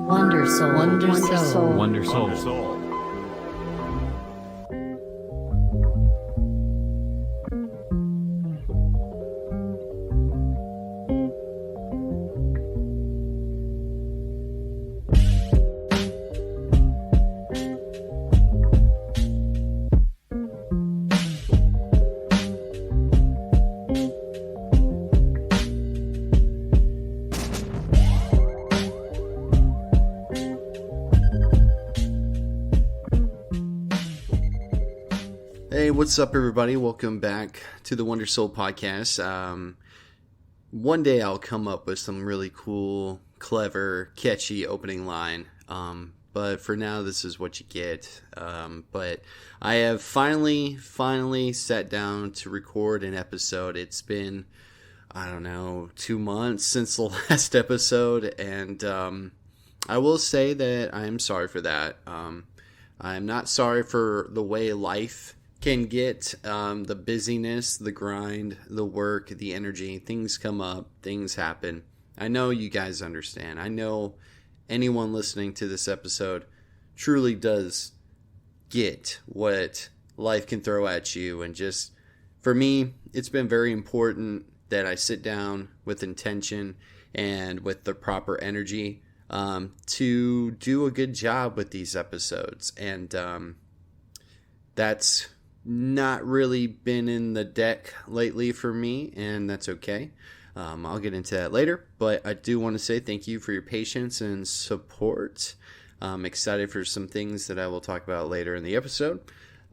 Wonder Soul. Wonder Soul. Wonder Soul. Hey, what's up, everybody? Welcome back to the Wonder Soul podcast. One day I'll come up with some really cool, clever, catchy opening line. But for now, this is what you get. But I have finally sat down to record an episode. It's been, 2 months since the last episode. And I will say that I am sorry for that. I'm not sorry for the way life can get, the busyness, the grind, the work, the energy. Things come up, things happen. I know you guys understand. I know anyone listening to this episode truly does get what life can throw at you. And just, for me, it's been very important that I sit down with intention and with the proper energy to do a good job with these episodes. And that's not really been in the deck lately for me, and that's okay. I'll get into that later, but I do want to say thank you for your patience and support. I'm excited for some things that I will talk about later in the episode.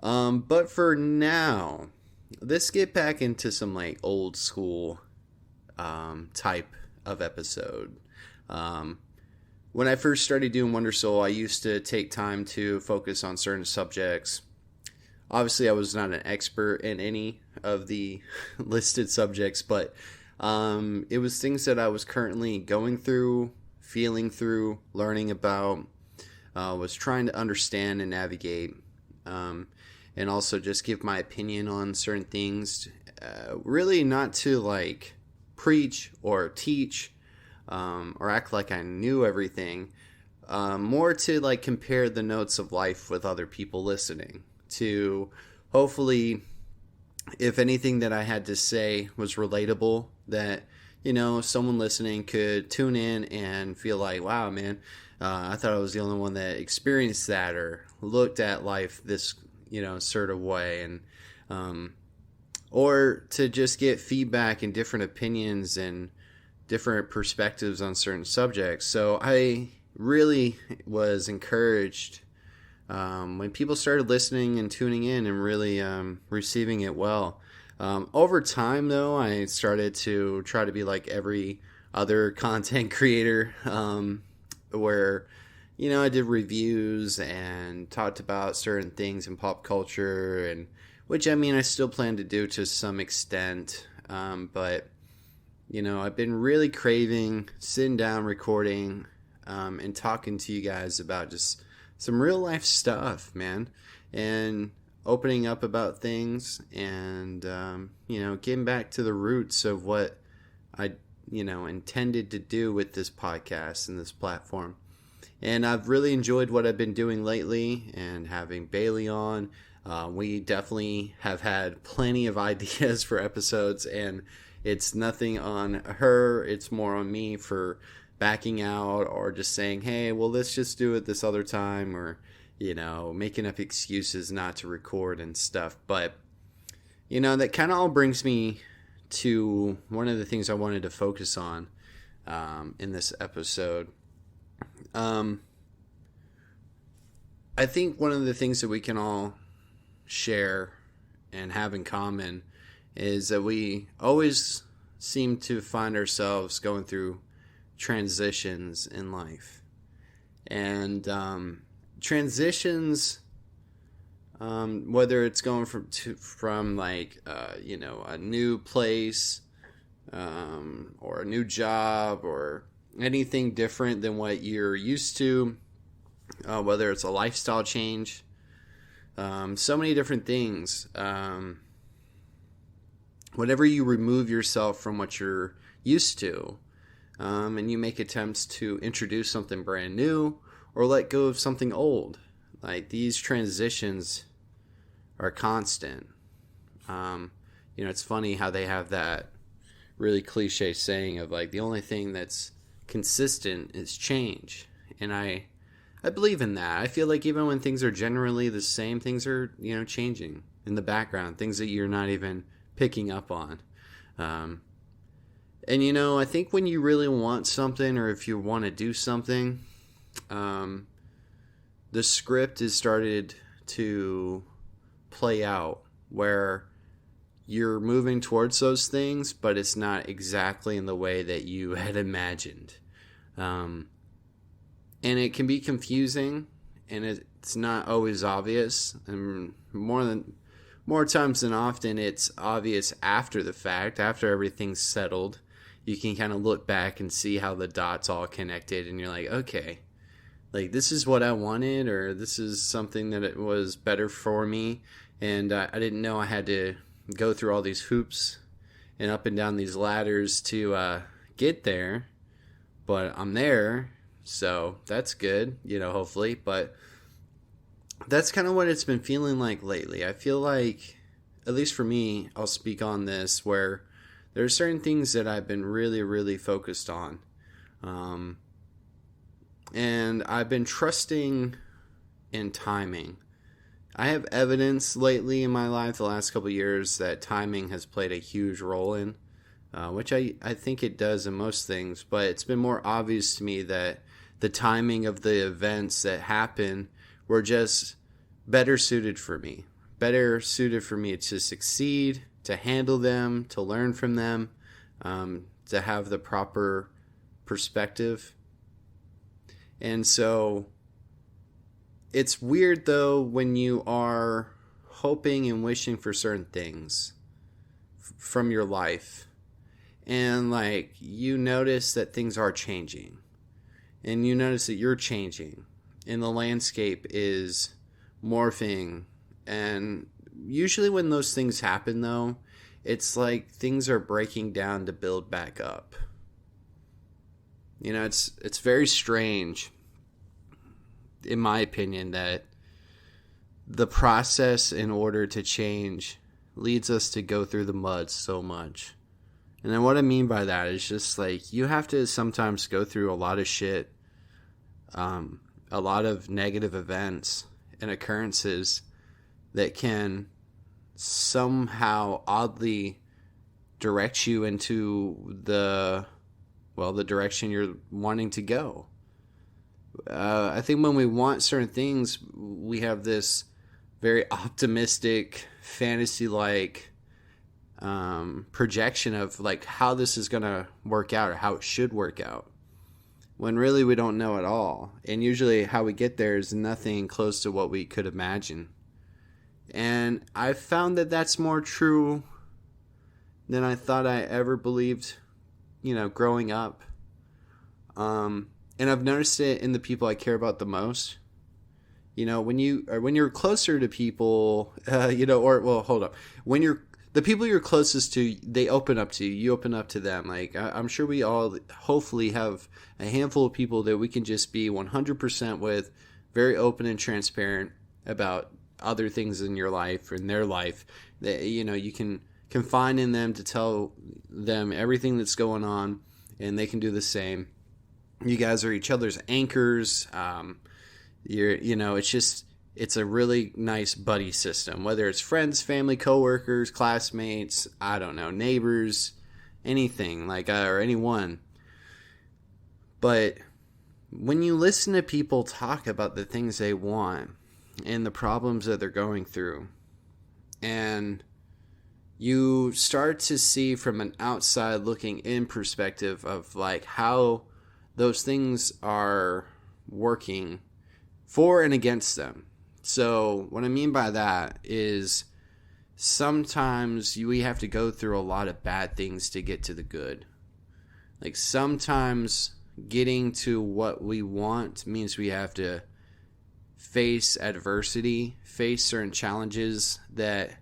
But for now, let's get back into some like old school type of episode. When I first started doing Wonder Soul, I used to take time to focus on certain subjects. Obviously, I was not an expert in any of the listed subjects, but it was things that I was currently going through, feeling through, learning about, was trying to understand and navigate, and also just give my opinion on certain things. Really not to like preach or teach or act like I knew everything, more to like compare the notes of life with other people listening. To hopefully, if anything that I had to say was relatable, that, someone listening could tune in and feel like, wow, man, I thought I was the only one that experienced that or looked at life this, sort of way. And, or to just get feedback and different opinions and different perspectives on certain subjects. So I really was encouraged when people started listening and tuning in and really receiving it well. Over time, though, I started to try to be like every other content creator, where, I did reviews and talked about certain things in pop culture, and which, I still plan to do to some extent. But, I've been really craving sitting down, recording, and talking to you guys about just some real life stuff, man, and opening up about things and, getting back to the roots of what I, intended to do with this podcast and this platform. And I've really enjoyed what I've been doing lately and having Bailey on. We definitely have had plenty of ideas for episodes, and it's nothing on her. It's more on me for backing out or just saying, hey, well, let's just do it this other time, or, making up excuses not to record and stuff. But, that kind of all brings me to one of the things I wanted to focus on in this episode. I think one of the things that we can all share and have in common is that we always seem to find ourselves going through transitions in life. And transitions, whether it's going from like a new place, or a new job, or anything different than what you're used to, whether it's a lifestyle change, so many different things. Whenever you remove yourself from what you're used to, and you make attempts to introduce something brand new or let go of something old. Like, these transitions are constant. It's funny how they have that really cliche saying of like, the only thing that's consistent is change. And I believe in that. I feel like even when things are generally the same, things are, changing in the background, things that you're not even picking up on. And I think when you really want something, or if you want to do something, the script is started to play out where you're moving towards those things, but it's not exactly in the way that you had imagined. And it can be confusing, and it's not always obvious. And more times than often, it's obvious after the fact, after everything's settled. You can kind of look back and see how the dots all connected, and you're like, okay, like, this is what I wanted, or this is something that it was better for me, and I didn't know I had to go through all these hoops and up and down these ladders to get there, but I'm there, so that's good, hopefully. But that's kind of what it's been feeling like lately. I feel like, at least for me, I'll speak on this, where there are certain things that I've been really, really focused on. And I've been trusting in timing. I have evidence lately in my life, the last couple of years, that timing has played a huge role in, which I think it does in most things. But it's been more obvious to me that the timing of the events that happen were just better suited for me. Better suited for me to succeed, to handle them, to learn from them, to have the proper perspective. And so it's weird, though, when you are hoping and wishing for certain things from your life, and like, you notice that things are changing, and you notice that you're changing, and the landscape is morphing. And usually when those things happen, though, it's like things are breaking down to build back up. It's very strange, in my opinion, that the process in order to change leads us to go through the mud so much. And then what I mean by that is just like, you have to sometimes go through a lot of shit, a lot of negative events and occurrences that can somehow oddly direct you into the direction you're wanting to go. I think when we want certain things, we have this very optimistic, fantasy-like projection of like how this is going to work out, or how it should work out, when really we don't know at all. And usually how we get there is nothing close to what we could imagine. And I've found that that's more true than I thought I ever believed, growing up. And I've noticed it in the people I care about the most. When you're closer to people, hold up. When the people you're closest to, they open up to you. You open up to them. Like, I'm sure we all hopefully have a handful of people that we can just be 100% with, very open and transparent about other things in your life, or in their life, that, you can confide in them to tell them everything that's going on, and they can do the same. You guys are each other's anchors. It's a really nice buddy system, whether it's friends, family, coworkers, classmates, I don't know, neighbors, anything like, or anyone. But when you listen to people talk about the things they want and the problems that they're going through, and you start to see from an outside looking in perspective of like how those things are working for and against them. So what I mean by that is, sometimes we have to go through a lot of bad things to get to the good. Like, sometimes getting to what we want means we have to face adversity, face certain challenges that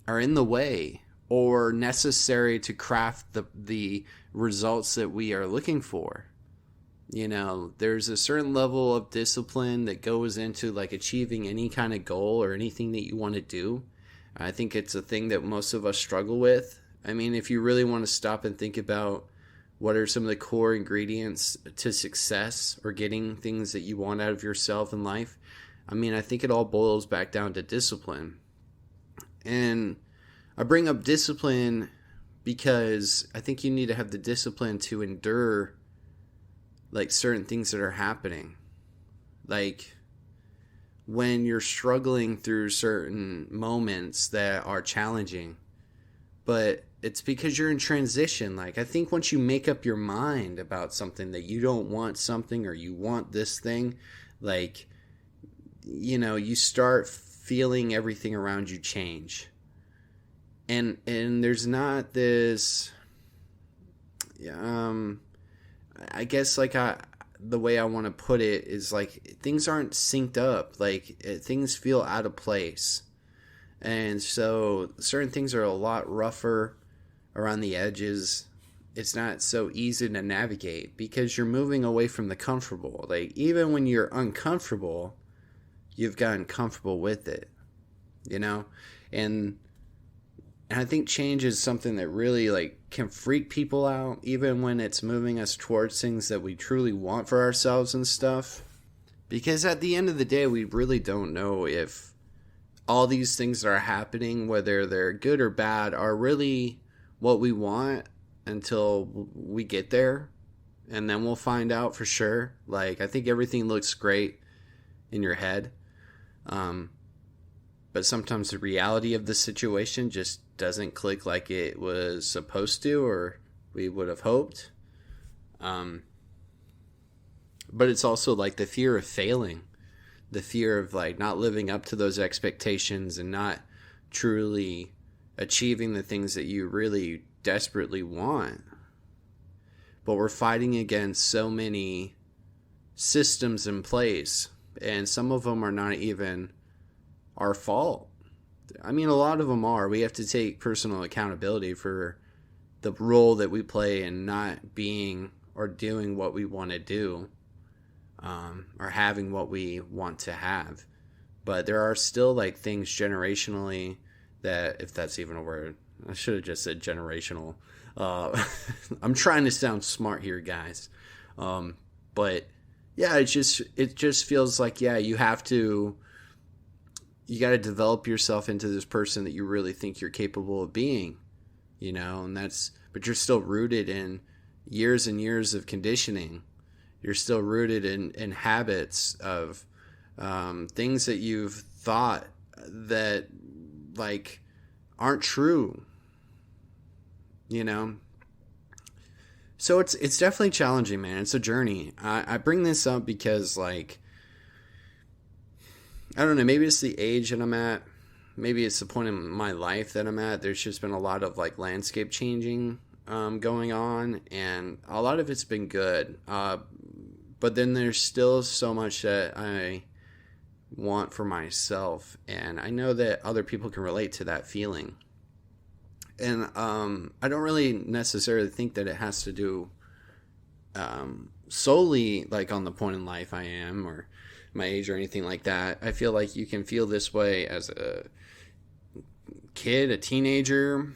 are in the way, or necessary to craft the results that we are looking for. You know, there's a certain level of discipline that goes into like achieving any kind of goal or anything that you want to do. I think it's a thing that most of us struggle with. I mean, if you really want to stop and think about what are some of the core ingredients to success or getting things that you want out of yourself in life, I mean, I think it all boils back down to discipline. And I bring up discipline because I think you need to have the discipline to endure like certain things that are happening. Like when you're struggling through certain moments that are challenging, but it's because you're in transition. Like I think once you make up your mind about something that you don't want something or you want this thing, like, you know, you start feeling everything around you change. And there's not this, I guess like the way I want to put it is like things aren't synced up. Like things feel out of place. And so certain things are a lot rougher around the edges. It's not so easy to navigate because you're moving away from the comfortable. Like even when you're uncomfortable, you've gotten comfortable with it, you know? And I think change is something that really like can freak people out, even when it's moving us towards things that we truly want for ourselves and stuff. Because at the end of the day, we really don't know if all these things that are happening, whether they're good or bad, are really what we want until we get there. And then we'll find out for sure. Like, I think everything looks great in your head. But sometimes the reality of the situation just doesn't click like it was supposed to or we would have hoped. But it's also like the fear of failing, the fear of like not living up to those expectations and not truly achieving the things that you really desperately want. But we're fighting against so many systems in place, and some of them are not even our fault. I mean, a lot of them are. We have to take personal accountability for the role that we play in not being or doing what we want to do, or having what we want to have. But there are still like things generationally that, if that's even a word, I should have just said generational. I'm trying to sound smart here, guys. But yeah, it just feels like, yeah, you got to develop yourself into this person that you really think you're capable of being, you know, but you're still rooted in years and years of conditioning. You're still rooted in habits of things that you've thought that like aren't true, you know. So it's definitely challenging, man. It's a journey. I bring this up because like, I don't know, maybe it's the age that I'm at. Maybe it's the point in my life that I'm at. There's just been a lot of like landscape changing going on, and a lot of it's been good. But then there's still so much that I want for myself, and I know that other people can relate to that feeling. And I don't really necessarily think that it has to do solely like on the point in life I am or my age or anything like that. I feel like you can feel this way as a kid, a teenager,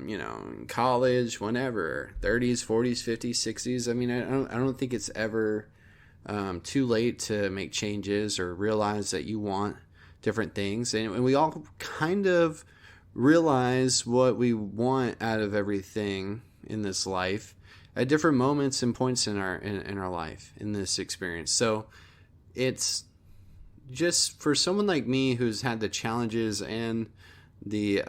you know, in college, whenever, 30s, 40s, 50s, 60s. I mean, I don't think it's ever too late to make changes or realize that you want different things. And we all kind of realize what we want out of everything in this life at different moments and points in our life, in this experience. So it's just for someone like me who's had the challenges and the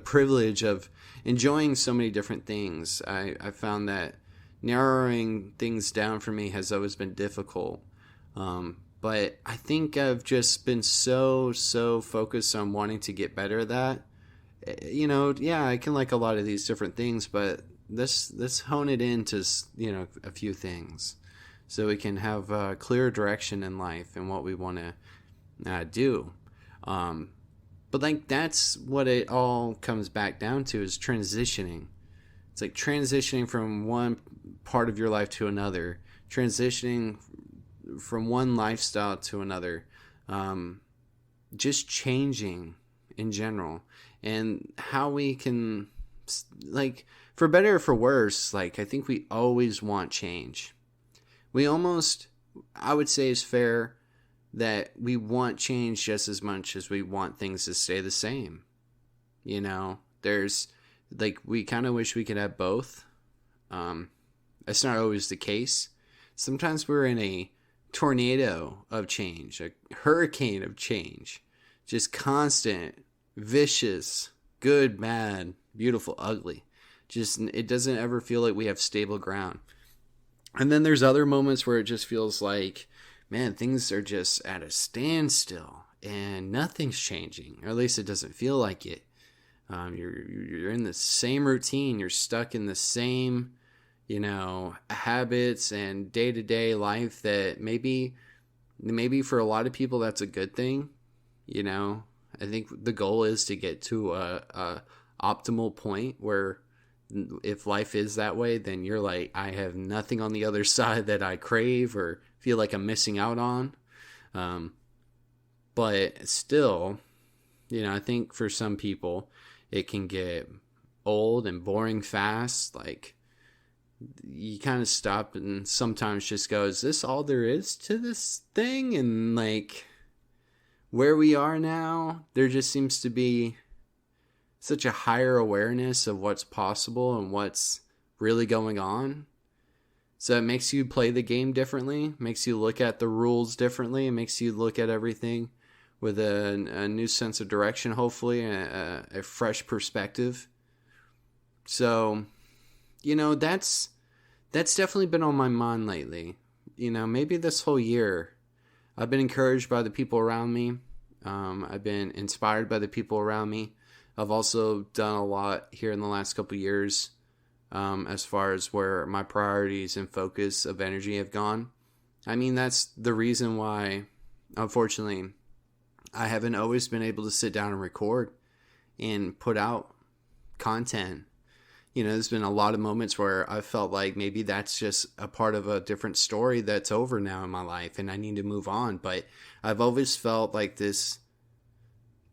privilege of enjoying so many different things. I found that narrowing things down for me has always been difficult. But I think I've just been so focused on wanting to get better at that. You know, yeah, I can like a lot of these different things, but let's hone it into, you know, a few things so we can have a clear direction in life and what we want to do. But But like that's what it all comes back down to, is transitioning. It's like transitioning from one part of your life to another, transitioning from one lifestyle to another, just changing in general, and how we can, like, for better or for worse, like, I think we always want change. We almost, I would say it's fair that we want change just as much as we want things to stay the same. You know, there's, like, we kind of wish we could have both. That's not always the case. Sometimes we're in a tornado of change, a hurricane of change, just constant, vicious, good, bad, beautiful, ugly. Just, it doesn't ever feel like we have stable ground. And then there's other moments where it just feels like, man, things are just at a standstill and nothing's changing, or at least it doesn't feel like it. You're in the same routine. You're stuck in the same, habits and day-to-day life that maybe for a lot of people that's a good thing. I think the goal is to get to a optimal point where if life is that way, then you're like, I have nothing on the other side that I crave or feel like I'm missing out on. But still, I think for some people it can get old and boring fast. Like, you kind of stop and sometimes just go, is this all there is to this thing? And like, where we are now, there just seems to be such a higher awareness of what's possible and what's really going on. So it makes you play the game differently, makes you look at the rules differently, it makes you look at everything with a new sense of direction, hopefully, a fresh perspective. So, that's definitely been on my mind lately. Maybe this whole year, I've been encouraged by the people around me. I've been inspired by the people around me. I've also done a lot here in the last couple of years as far as where my priorities and focus of energy have gone. I mean, that's the reason why, unfortunately, I haven't always been able to sit down and record and put out content. There's been a lot of moments where I felt like maybe that's just a part of a different story that's over now in my life and I need to move on. But I've always felt like this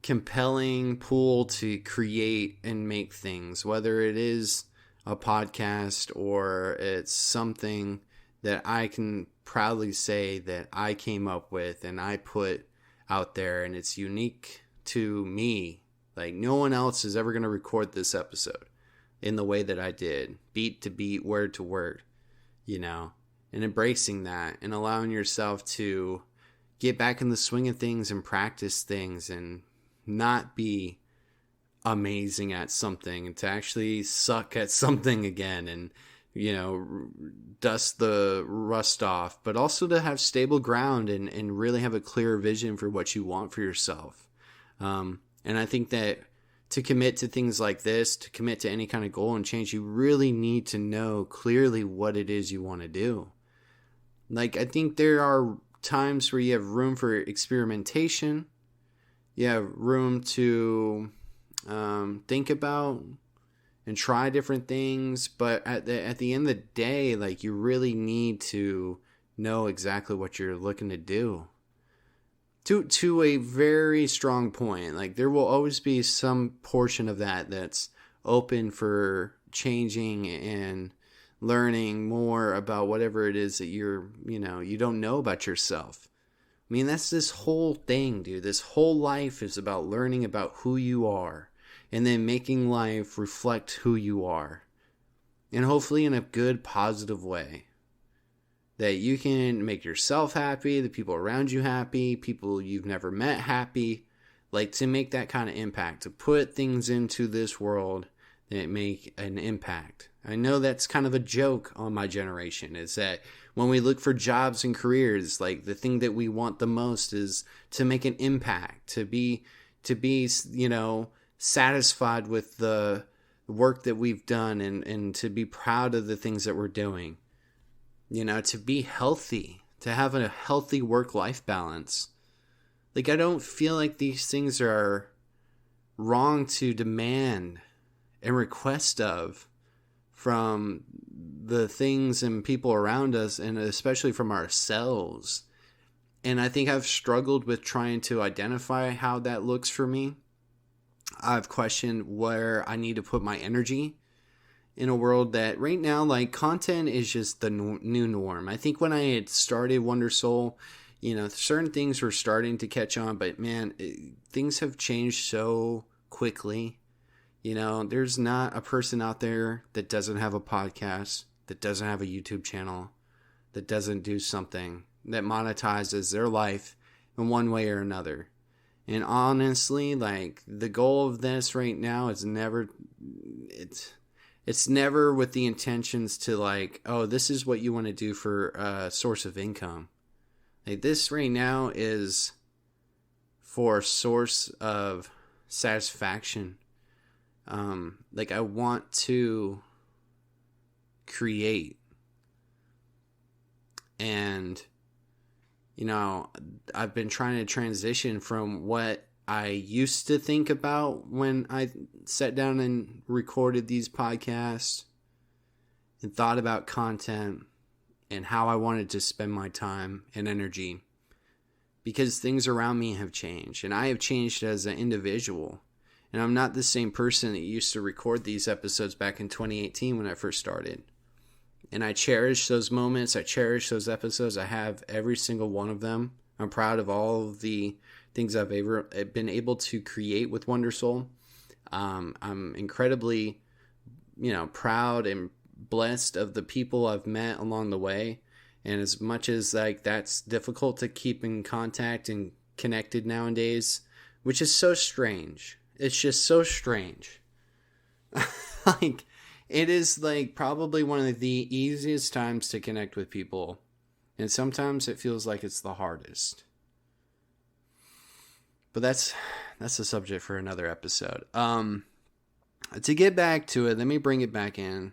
compelling pull to create and make things, whether it is a podcast or it's something that I can proudly say that I came up with and I put out there and it's unique to me. Like, no one else is ever going to record this episode in the way that I did, beat to beat, word to word, and embracing that and allowing yourself to get back in the swing of things and practice things and not be amazing at something and to actually suck at something again and, dust the rust off, but also to have stable ground and really have a clear vision for what you want for yourself. And I think that to commit to things like this, to commit to any kind of goal and change, you really need to know clearly what it is you want to do. Like, I think there are times where you have room for experimentation. You have room to think about and try different things. But at the end of the day, like, you really need to know exactly what you're looking to do. To a very strong point. Like, there will always be some portion of that that's open for changing and learning more about whatever it is that you don't know about yourself. I mean, that's this whole thing, dude. This whole life is about learning about who you are and then making life reflect who you are. And hopefully in a good, positive way. That you can make yourself happy, the people around you happy, people you've never met happy. Like, to make that kind of impact, to put things into this world that make an impact. I know that's kind of a joke on my generation, is that when we look for jobs and careers, like, the thing that we want the most is to make an impact, to be satisfied with the work that we've done and to be proud of the things that we're doing. To be healthy, to have a healthy work-life balance. Like, I don't feel like these things are wrong to demand and request of from the things and people around us, and especially from ourselves. And I think I've struggled with trying to identify how that looks for me. I've questioned where I need to put my energy in a world that right now, like, content is just the new norm. I think when I had started WNDRSOUL, certain things were starting to catch on, but man, things have changed so quickly. There's not a person out there that doesn't have a podcast, that doesn't have a YouTube channel, that doesn't do something that monetizes their life in one way or another. And honestly, like, the goal of this right now is never, it's never with the intentions to, like, oh, this is what you want to do for a source of income. Like, this right now is for a source of satisfaction. Like, I want to create. And I've been trying to transition from what I used to think about when I sat down and recorded these podcasts and thought about content and how I wanted to spend my time and energy, because things around me have changed and I have changed as an individual. And I'm not the same person that used to record these episodes back in 2018 when I first started. And I cherish those moments. I cherish those episodes. I have every single one of them. I'm proud of all of the things I've ever been able to create with WNDRSOUL. I'm incredibly, proud and blessed of the people I've met along the way. And as much as, like, that's difficult to keep in contact and connected nowadays, which is so strange. It's just so strange. Like, it is, like, probably one of the easiest times to connect with people. And sometimes it feels like it's the hardest. But that's a subject for another episode. To get back to it, let me bring it back in.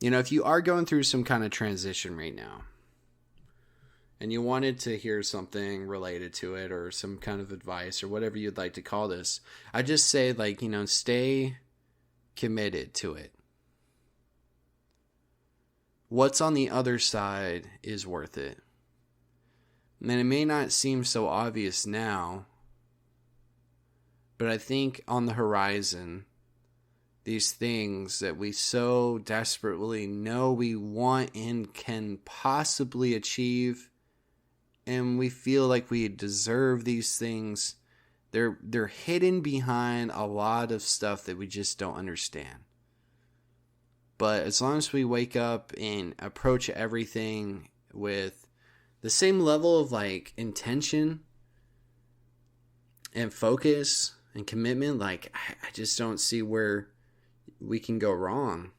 If you are going through some kind of transition right now, and you wanted to hear something related to it, or some kind of advice, or whatever you'd like to call this, I just say, like, stay committed to it. What's on the other side is worth it. And it may not seem so obvious now, but I think on the horizon, these things that we so desperately know we want and can possibly achieve, and we feel like we deserve these things, they're hidden behind a lot of stuff that we just don't understand. But as long as we wake up and approach everything with the same level of, like, intention and focus and commitment, like, I just don't see where we can go wrong,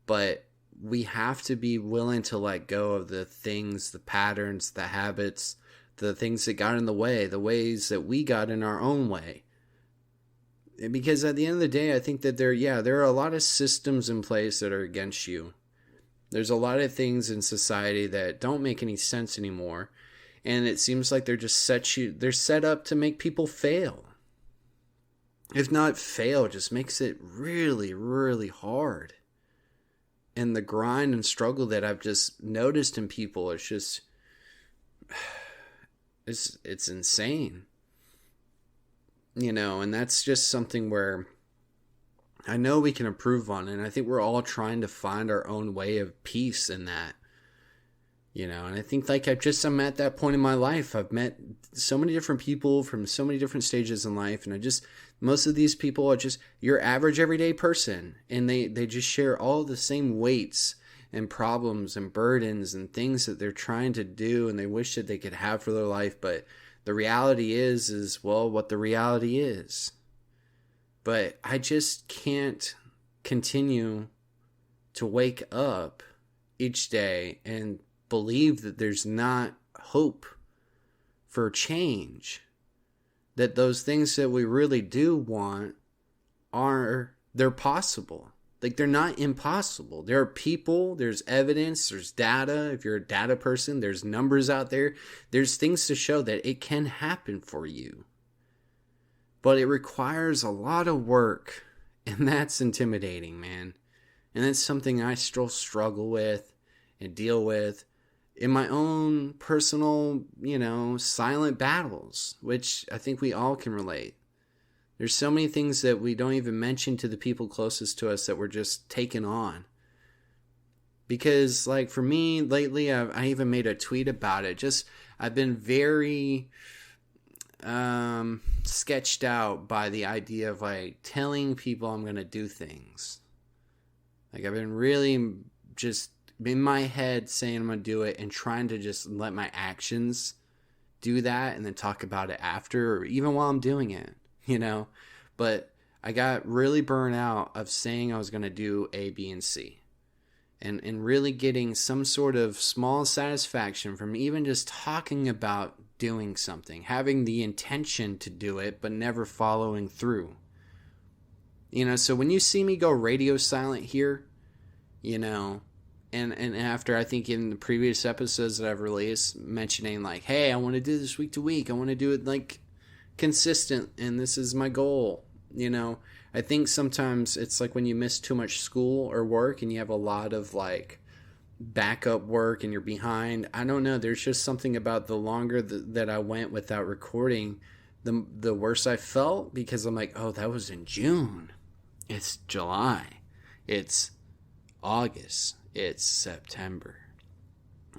But we have to be willing to let go of the things, the patterns, the habits, the things that got in the way, the ways that we got in our own way. Because at the end of the day, I think that there are a lot of systems in place that are against you. There's a lot of things in society that don't make any sense anymore. And it seems like they're set up to make people fail. If not fail, it just makes it really, really hard. And the grind and struggle that I've just noticed in people, it's just, it's insane. And that's just something where I know we can improve on it. And I think we're all trying to find our own way of peace in that. And I think, like, I'm at that point in my life. I've met so many different people from so many different stages in life. And most of these people are just your average everyday person. And they just share all the same weights and problems and burdens and things that they're trying to do and they wish that they could have for their life. But the reality is what the reality is. But I just can't continue to wake up each day and believe that there's not hope for change. That those things that we really do want they're possible. Like, they're not impossible. There are people, there's evidence, there's data. If you're a data person, there's numbers out there. There's things to show that it can happen for you. but it requires a lot of work, and that's intimidating, man. And that's something I still struggle with and deal with in my own personal, silent battles, which I think we all can relate. There's so many things that we don't even mention to the people closest to us that we're just taking on. Because, like, for me, lately, I even made a tweet about it. I've been very sketched out by the idea of, like, telling people I'm going to do things. Like, I've been really just in my head saying I'm going to do it and trying to just let my actions do that and then talk about it after or even while I'm doing it. But I got really burnt out of saying I was going to do A, B, and C. And really getting some sort of small satisfaction from even just talking about doing something, having the intention to do it, but never following through. So when you see me go radio silent here, and after I think in the previous episodes that I've released, mentioning like, hey, I want to do this week to week. I want to do it like consistent, and this is my goal. I think sometimes it's like when you miss too much school or work and you have a lot of like backup work and you're behind. I don't know. There's just something about the longer that I went without recording, the worse I felt, because I'm like, oh, that was in June. It's July. It's August. It's September.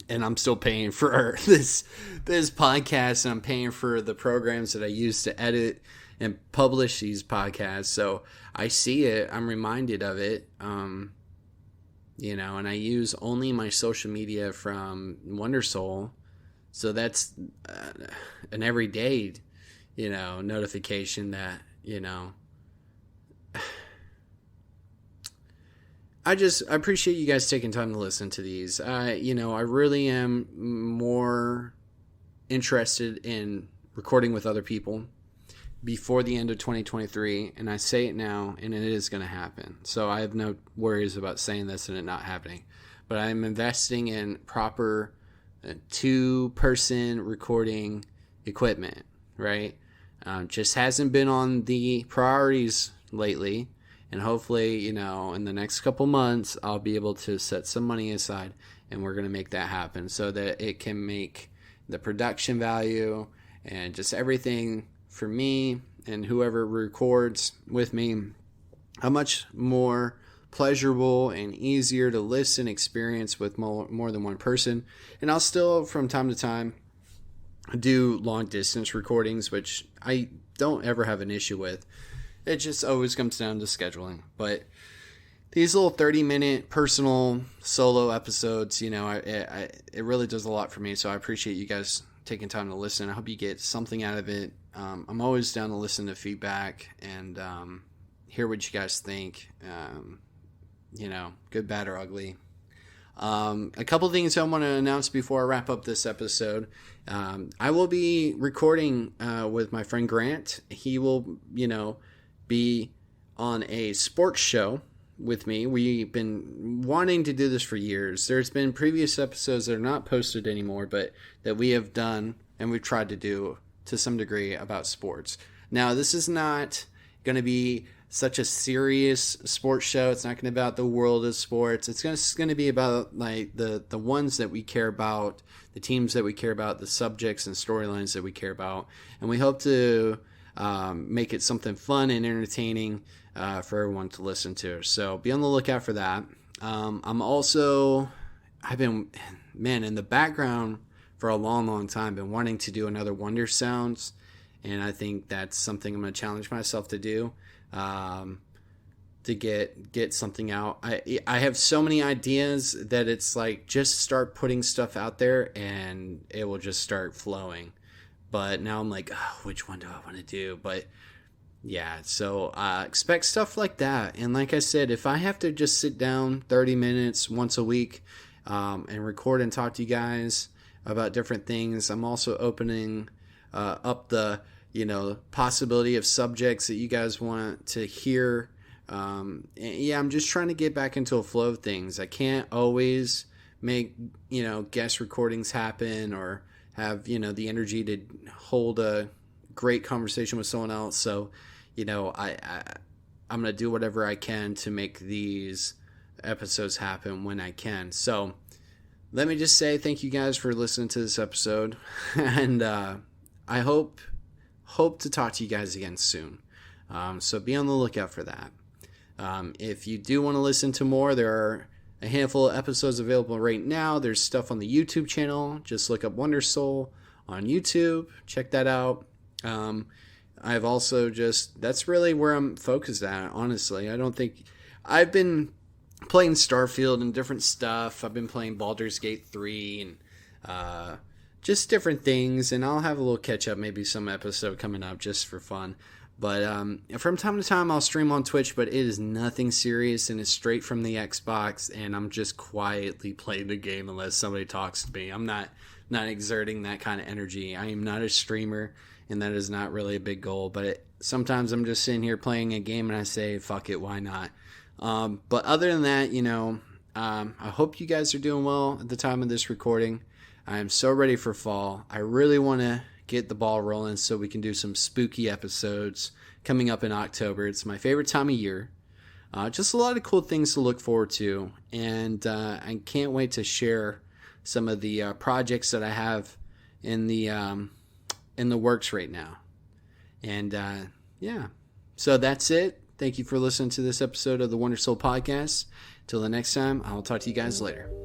And I'm still paying for this podcast, and I'm paying for the programs that I use to edit and publish these podcasts. So I see it, I'm reminded of it, and I use only my social media from WNDRSOUL. So that's an everyday, notification that, I appreciate you guys taking time to listen to these. I really am more interested in recording with other people before the end of 2023, and I say it now, and it is going to happen. So I have no worries about saying this and it not happening. But I'm investing in proper 2-person recording equipment, right? Just hasn't been on the priorities lately. And hopefully, in the next couple months, I'll be able to set some money aside, and we're going to make that happen so that it can make the production value and just everything for me and whoever records with me a much more pleasurable and easier to listen experience with more than one person. And I'll still, from time to time, do long distance recordings, which I don't ever have an issue with. It just always comes down to scheduling. But these little 30-minute personal solo episodes, it really does a lot for me. So I appreciate you guys taking time to listen. I hope you get something out of it. I'm always down to listen to feedback and hear what you guys think. Good, bad, or ugly. A couple things I want to announce before I wrap up this episode. I will be recording with my friend Grant. He will, be on a sports show with me. We've been wanting to do this for years. There's been previous episodes that are not posted anymore, but that we have done and we've tried to do to some degree about sports. Now, this is not going to be such a serious sports show. It's not going to be about the world of sports. It's going to be about like the ones that we care about, the teams that we care about, the subjects and storylines that we care about. And we hope to make it something fun and entertaining for everyone to listen to. So be on the lookout for that. I've been in the background for a long time, been wanting to do another Wonder Sounds, and I think that's something I'm going to challenge myself to do, to get something out. I have so many ideas that it's like just start putting stuff out there and it will just start flowing. But now I'm like, oh, which one do I want to do? But yeah, so expect stuff like that. And like I said, if I have to just sit down 30 minutes once a week and record and talk to you guys about different things, I'm also opening up the possibility of subjects that you guys want to hear. I'm just trying to get back into a flow of things. I can't always make guest recordings happen or have the energy to hold a great conversation with someone else. So, I'm going to do whatever I can to make these episodes happen when I can. So let me just say thank you guys for listening to this episode. And I hope to talk to you guys again soon. So be on the lookout for that. If you do want to listen to more, there are a handful of episodes available right now. There's stuff on the YouTube channel. Just look up WNDRSOUL on YouTube. Check that out. I've also that's really where I'm focused at, honestly. I've been playing Starfield and different stuff. I've been playing Baldur's Gate 3 and just different things. And I'll have a little catch up, maybe some episode coming up just for fun. But from time to time, I'll stream on Twitch, but it is nothing serious, and it's straight from the Xbox, and I'm just quietly playing the game unless somebody talks to me. I'm not exerting that kind of energy. I am not a streamer, and that is not really a big goal. But sometimes I'm just sitting here playing a game, and I say, fuck it, why not? But other than that, I hope you guys are doing well at the time of this recording. I am so ready for fall. I really want to get the ball rolling so we can do some spooky episodes coming up in October. It's my favorite time of year. Just a lot of cool things to look forward to, and I can't wait to share some of the projects that I have in the works right now. And yeah, so that's it. Thank you for listening to this episode of the WNDRSOUL podcast. Till the next time, I'll talk to you guys later.